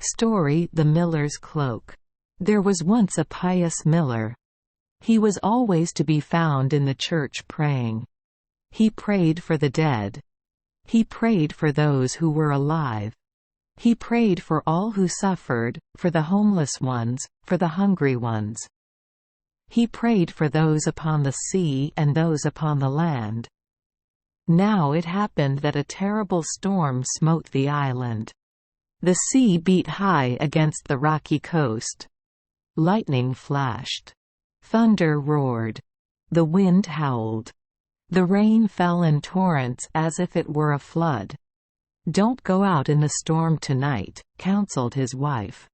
Story: The Miller's Cloak. There was once a pious miller. He was always to be found in the church praying. He prayed for the dead. He prayed for those who were alive. He prayed for all who suffered, for the homeless ones, for the hungry ones. He prayed for those upon the sea and those upon the land. Now it happened that a terrible storm smote the island. The sea beat high against the rocky coast. Lightning flashed. Thunder roared. The wind howled. The rain fell in torrents as if it were a flood. "Don't go out in the storm tonight," counseled his wife.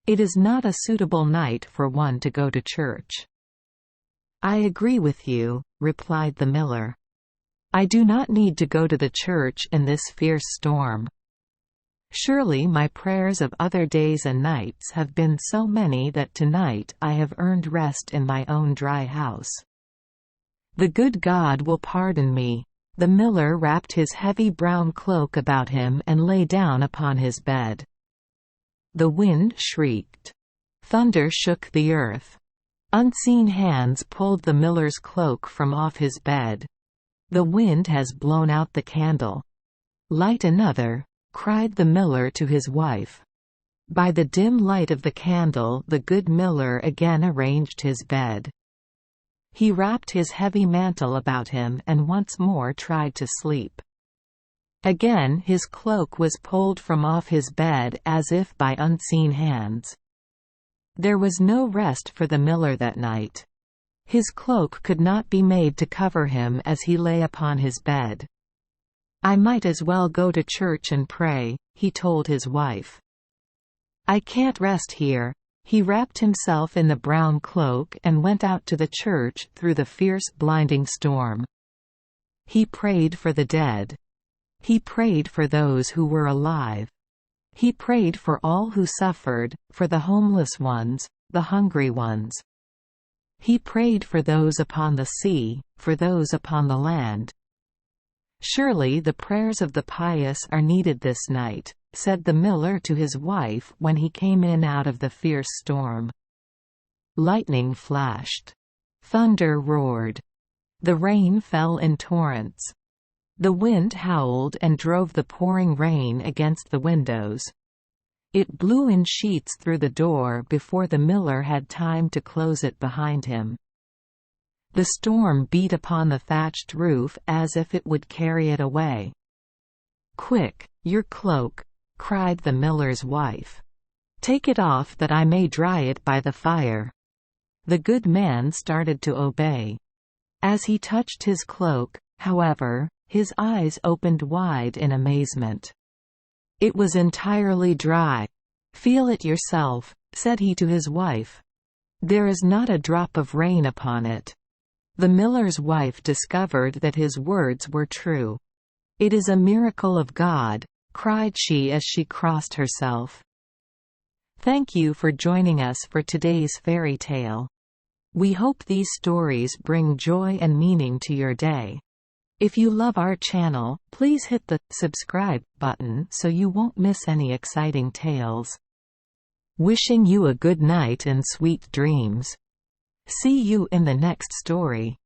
"It is not a suitable night for one to go to church." "I agree with you," replied the miller. "I do not need to go to the church in this fierce storm. Surely my prayers of other days and nights have been so many that tonight I have earned rest in my own dry house. The good God will pardon me." The miller wrapped his heavy brown cloak about him and lay down upon his bed. The wind shrieked. Thunder shook the earth. Unseen hands pulled the miller's cloak from off his bed. "The wind has blown out the candle. Light another," cried the miller to his wife. By the dim light of the candle the good miller again arranged his bed. He wrapped his heavy mantle about him and once more tried to sleep. Again his cloak was pulled from off his bed as if by unseen hands. There was no rest for the miller that night. His cloak could not be made to cover him as he lay upon his bed. "I might as well go to church and pray," he told his wife. "I can't rest here." He wrapped himself in the brown cloak and went out to the church through the fierce blinding storm. He prayed for the dead. He prayed for those who were alive. He prayed for all who suffered, for the homeless ones, the hungry ones. He prayed for those upon the sea, for those upon the land. "Surely the prayers of the pious are needed this night," said the miller to his wife when he came in out of the fierce storm. Lightning flashed. Thunder roared. The rain fell in torrents. The wind howled and drove the pouring rain against the windows. It blew in sheets through the door before the miller had time to close it behind him. The storm beat upon the thatched roof as if it would carry it away. "Quick, your cloak!" cried the miller's wife. "Take it off that I may dry it by the fire." The good man started to obey. As he touched his cloak, however, his eyes opened wide in amazement. It was entirely dry. "Feel it yourself," said he to his wife. "There is not a drop of rain upon it." The miller's wife discovered that his words were true. "It is a miracle of God," cried she as she crossed herself. Thank you for joining us for today's fairy tale. We hope these stories bring joy and meaning to your day. If you love our channel, please hit the subscribe button so you won't miss any exciting tales. Wishing you a good night and sweet dreams. See you in the next story.